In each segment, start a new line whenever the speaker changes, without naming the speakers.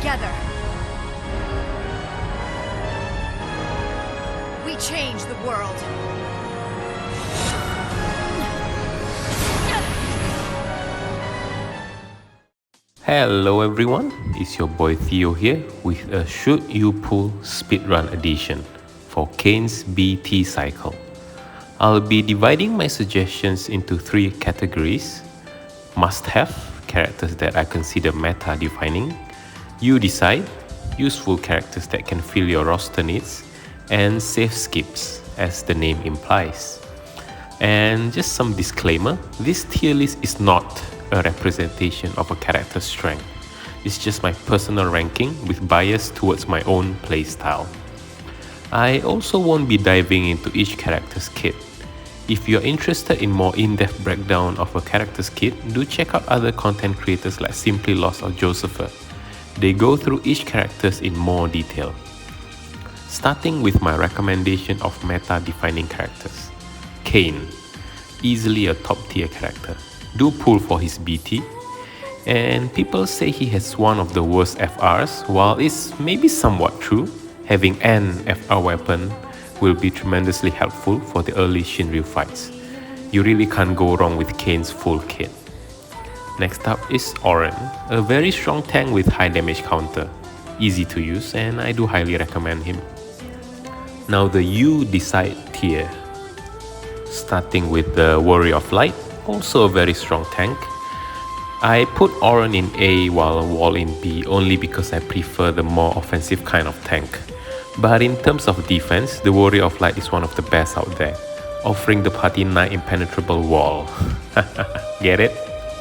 together. We change the world.
Hello everyone, it's your boy Theo here with a Should You Pull Speedrun edition for Kain's BT cycle. I'll be dividing my suggestions into 3 categories: must-have, characters that I consider meta-defining; you decide, useful characters that can fill your roster needs; and safe skips, as the name implies. And just some disclaimer, this tier list is not a representation of a character's strength. It's just my personal ranking with bias towards my own playstyle. I also won't be diving into each character's kit. If you're interested in more in-depth breakdown of a character's kit, do check out other content creators like Simply Lost or Josepher. They go through each character in more detail. Starting with my recommendation of meta-defining characters. Kain, easily a top tier character. Do pull for his BT, and people say he has one of the worst FRs. While it's maybe somewhat true, having an FR weapon will be tremendously helpful for the early SHINRYU fights. You really can't go wrong with Kain's full kit. Next up is Auron, a very strong tank with high damage counter, easy to use, and I do highly recommend him. Now the you decide tier, starting with the Warrior of Light, also a very strong tank. I put Auron in A while Wall in B only because I prefer the more offensive kind of tank. But in terms of defense, the Warrior of Light is one of the best out there, offering the party 9 impenetrable wall. Get it?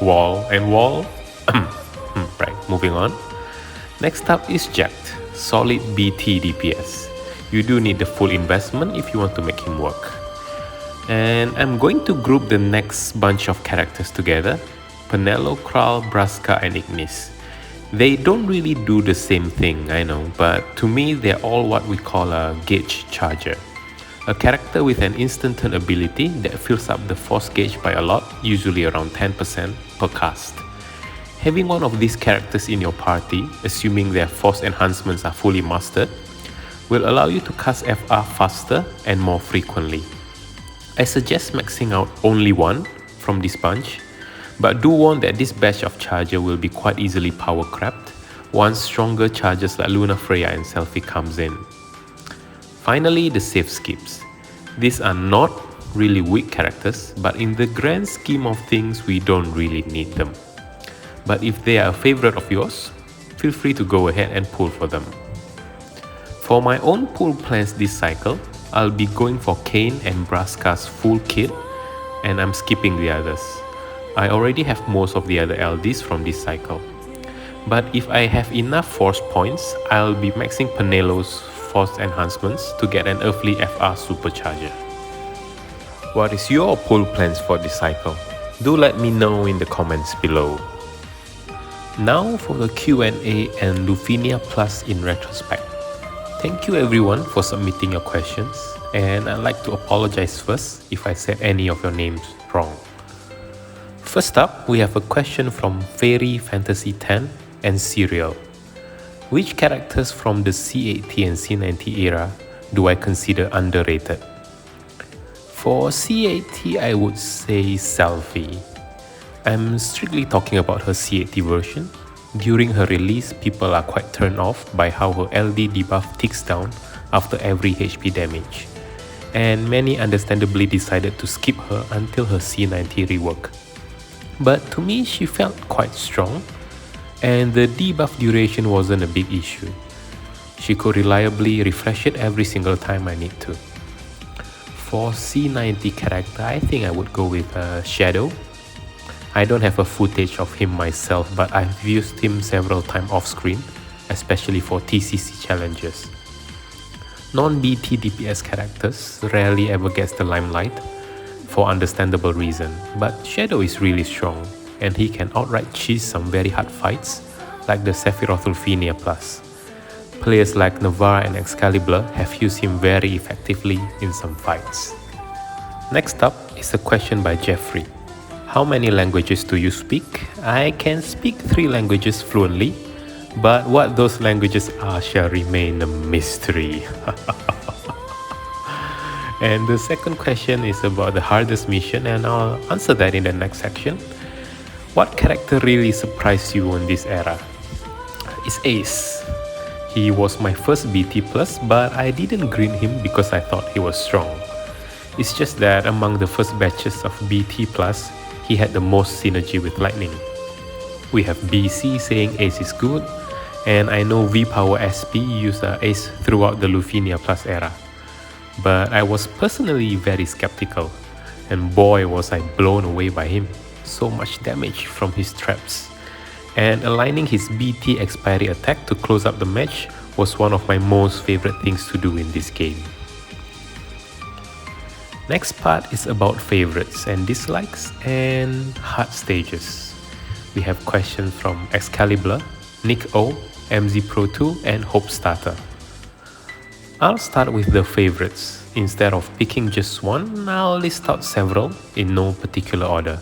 Wall and wall? Right, moving on. Next up is Jacked, solid BT DPS. You do need the full investment if you want to make him work. And I'm going to group the next bunch of characters together: Penelo, Kral, Braska, and Ignis. They don't really do the same thing, I know, but to me they're all what we call a gauge charger. A character with an instant turn ability that fills up the force gauge by a lot, usually around 10% per cast. Having one of these characters in your party, assuming their force enhancements are fully mastered, will allow you to cast FR faster and more frequently. I suggest maxing out only one from this bunch, but do warn that this batch of charger will be quite easily power crapped once stronger chargers like Luna Freya and Selfie comes in. Finally, the safe skips. These are not really weak characters, but in the grand scheme of things we don't really need them. But if they are a favorite of yours, feel free to go ahead and pull for them. For my own pull plans this cycle, I'll be going for Kain and Braska's full kit, and I'm skipping the others. I already have most of the other LDs from this cycle. But if I have enough force points, I'll be maxing Penelo's force enhancements to get an earthly FR supercharger. What is your pull plans for this cycle? Do let me know in the comments below. Now for the Q&A and Lufenia Plus in retrospect. Thank you everyone for submitting your questions, and I'd like to apologize first if I said any of your names wrong. First up, we have a question from Fairy Fantasy 10 and Serial. Which characters from the C80 and C90 era do I consider underrated? For C80, I would say Selfie. I'm strictly talking about her C80 version. During her release, people are quite turned off by how her LD debuff ticks down after every HP damage, and many understandably decided to skip her until her C90 rework. But to me, she felt quite strong, and the debuff duration wasn't a big issue. She could reliably refresh it every single time I need to. For C90 character, I think I would go with Shadow. I don't have a footage of him myself, but I've used him several times off screen, especially for TCC challenges. Non-BT DPS characters rarely ever gets the limelight, for understandable reason, but Shadow is really strong, and he can outright cheese some very hard fights, like the Sephiroth Lufenia Plus. Players like Navarre and Excalibur have used him very effectively in some fights. Next up is a question by Jeffrey. How many languages do you speak? I can speak 3 languages fluently, But what those languages are shall remain a mystery. And the second question is about the hardest mission, and I'll answer that in the next section. What character really surprised you in this era? It's Ace. He was my first BT+, but I didn't green him because I thought he was strong. It's just that among the first batches of BT+, he had the most synergy with Lightning. We have BC saying Ace is good, and I know V-Power SP used Ace throughout the Lufenia Plus era. But I was personally very skeptical, and boy was I blown away by him. So much damage from his traps. And aligning his BT expiry attack to close up the match was one of my most favorite things to do in this game. Next part is about favorites and dislikes and hard stages. We have questions from Excalibur, Nick O, MZ Pro 2 and Hope Starter. I'll start with the favorites. Instead of picking just one, I'll list out several in no particular order.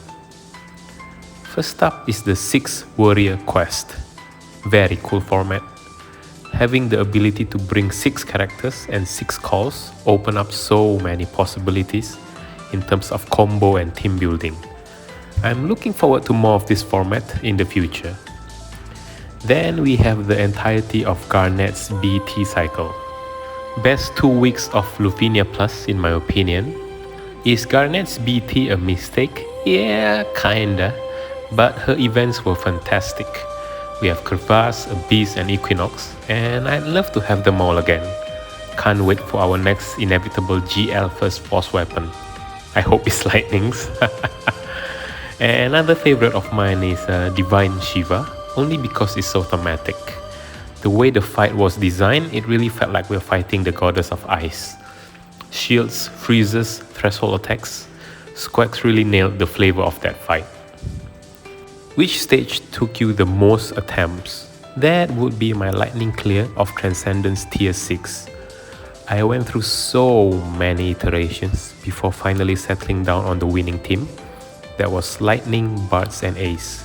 First up is the 6 Warrior Quest. Very cool format. Having the ability to bring 6 characters and 6 calls open up so many possibilities in terms of combo and team building. I'm looking forward to more of this format in the future. Then we have the entirety of Garnet's BT cycle. Best 2 weeks of Lufenia Plus in my opinion. Is Garnet's BT a mistake? Yeah, kinda. But her events were fantastic. We have Crevasse, Abyss and Equinox, and I'd love to have them all again. Can't wait for our next inevitable GL first force weapon. I hope it's Lightning's. Another favorite of mine is Divine Shiva, only because it's so thematic. The way the fight was designed, it really felt like we're fighting the goddess of ice. Shields, freezes, threshold attacks. Squax really nailed the flavor of that fight. Which stage took you the most attempts? That would be my Lightning Clear of Transcendence Tier 6. I went through so many iterations before finally settling down on the winning team. That was Lightning, Bards and Ace.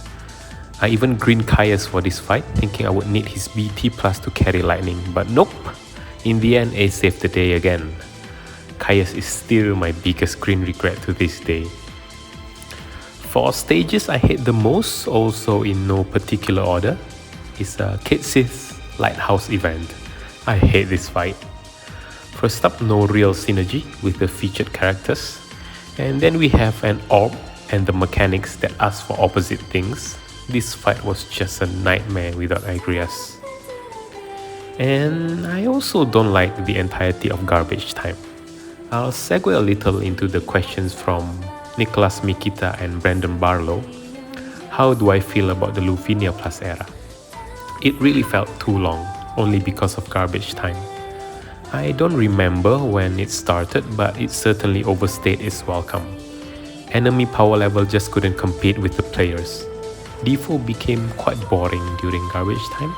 I even greened Caius for this fight, thinking I would need his BT plus to carry Lightning, but nope. In the end, Ace saved the day again. Caius is still my biggest green regret to this day. For stages I hate the most, also in no particular order, is XIII's Lighthouse event. I hate this fight. First up, no real synergy with the featured characters. And then we have an orb and the mechanics that ask for opposite things. This fight was just a nightmare without Agrias. And I also don't like the entirety of Garbage Time. I'll segue a little into the questions from Nicholas Mikita and Brandon Barlow. How do I feel about the Lufenia Plus era? It really felt too long, only because of Garbage Time. I don't remember when it started, but it certainly overstayed its welcome. Enemy power level just couldn't compete with the players. DFFOO became quite boring during Garbage Time.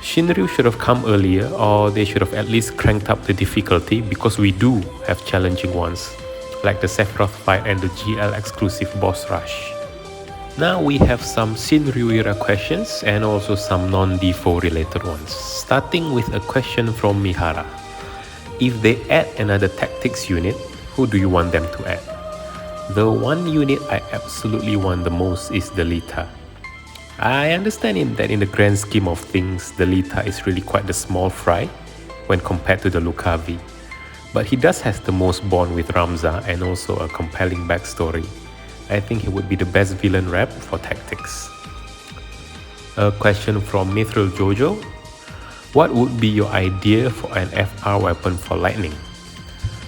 SHINRYU should have come earlier, or they should have at least cranked up the difficulty, because we do have challenging ones, like the Sephiroth fight and the GL exclusive boss rush. Now we have some SHINRYU era questions and also some non-DFFOO related ones, starting with a question from Mihara. If they add another tactics unit, who do you want them to add? The one unit I absolutely want the most is the Lita. I understand that in the grand scheme of things, the Lita is really quite the small fry when compared to the Lucavi. But he does have the most bond with Ramza and also a compelling backstory. I think he would be the best villain rep for tactics. A question from Mithril Jojo. What would be your idea for an FR weapon for Lightning?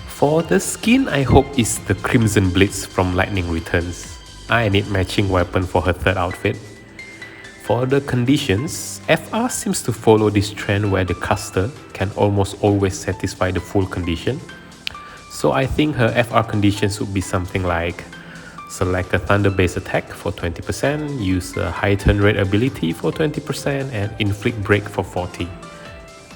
For the skin, I hope it's the Crimson Blitz from Lightning Returns. I need matching weapon for her third outfit. For the conditions, FR seems to follow this trend where the caster can almost always satisfy the full condition. So I think her FR conditions would be something like select a thunder based attack for 20%, use a high turn rate ability for 20% and inflict break for 40%,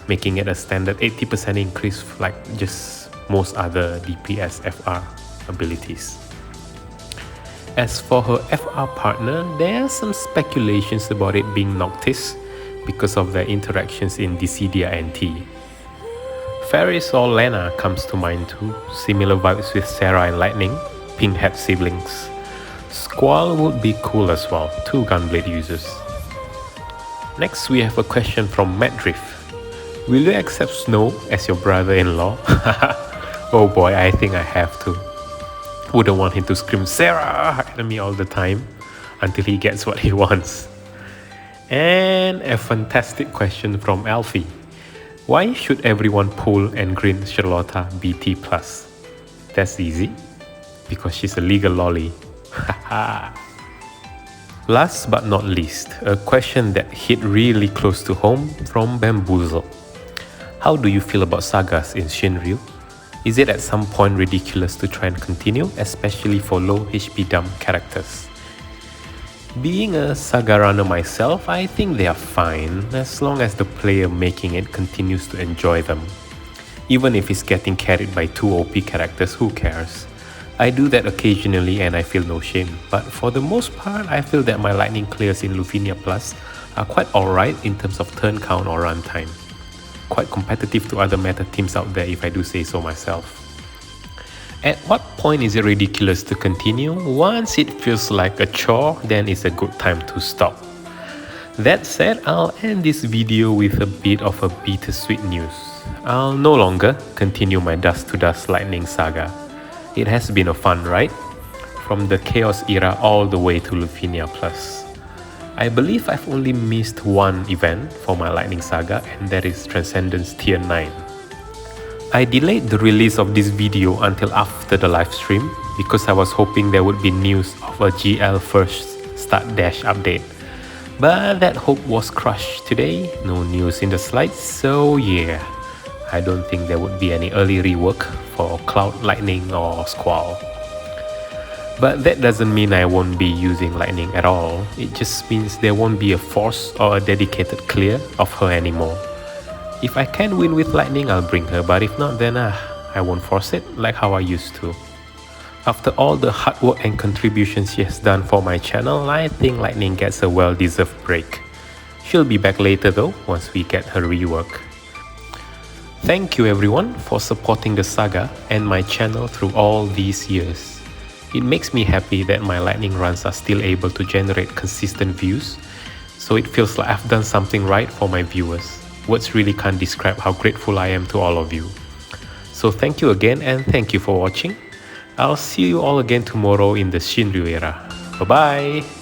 making it a standard 80% increase like just most other DPS FR abilities. As for her FR partner, there are some speculations about it being Noctis, because of their interactions in Dissidia and T. Ferris or Lena comes to mind too, similar vibes with Sarah and Lightning, pink-haired siblings. Squall would be cool as well, 2 Gunblade users. Next we have a question from Madriff. Will you accept Snow as your brother-in-law? Oh boy, I think I have to. Wouldn't want him to scream Sarah at me all the time until he gets what he wants. And a fantastic question from Alfie. Why should everyone pull and grin Charlotta BT+? That's easy. Because she's a legal lolly. Last but not least, a question that hit really close to home from Bamboozle. How do you feel about sagas in Shinryu? Is it at some point ridiculous to try and continue, especially for low HP dump characters? Being a saga runner myself, I think they are fine, as long as the player making it continues to enjoy them. Even if it's getting carried by 2 OP characters, who cares? I do that occasionally and I feel no shame, but for the most part, I feel that my lightning clears in Lufenia Plus are quite alright in terms of turn count or runtime. Quite competitive to other meta teams out there if I do say so myself. At what point is it ridiculous to continue? Once it feels like a chore, then it's a good time to stop. That said, I'll end this video with a bit of a bittersweet news. I'll no longer continue my Dust to Dust Lightning saga. It has been a fun ride, from the Chaos era all the way to Lufenia Plus. I believe I've only missed one event for my Lightning Saga, and that is Transcendence Tier 9. I delayed the release of this video until after the live stream because I was hoping there would be news of a GL first start dash update. But that hope was crushed today, no news in the slides, so yeah, I don't think there would be any early rework for Cloud, Lightning or Squall. But that doesn't mean I won't be using Lightning at all, it just means there won't be a force or a dedicated clear of her anymore. If I can win with Lightning, I'll bring her, but if not, then I won't force it like how I used to. After all the hard work and contributions she has done for my channel, I think Lightning gets a well-deserved break. She'll be back later though, once we get her rework. Thank you everyone for supporting the saga and my channel through all these years. It makes me happy that my Lightning runs are still able to generate consistent views, so it feels like I've done something right for my viewers. Words really can't describe how grateful I am to all of you. So thank you again and thank you for watching. I'll see you all again tomorrow in the Shinryu era. Bye bye!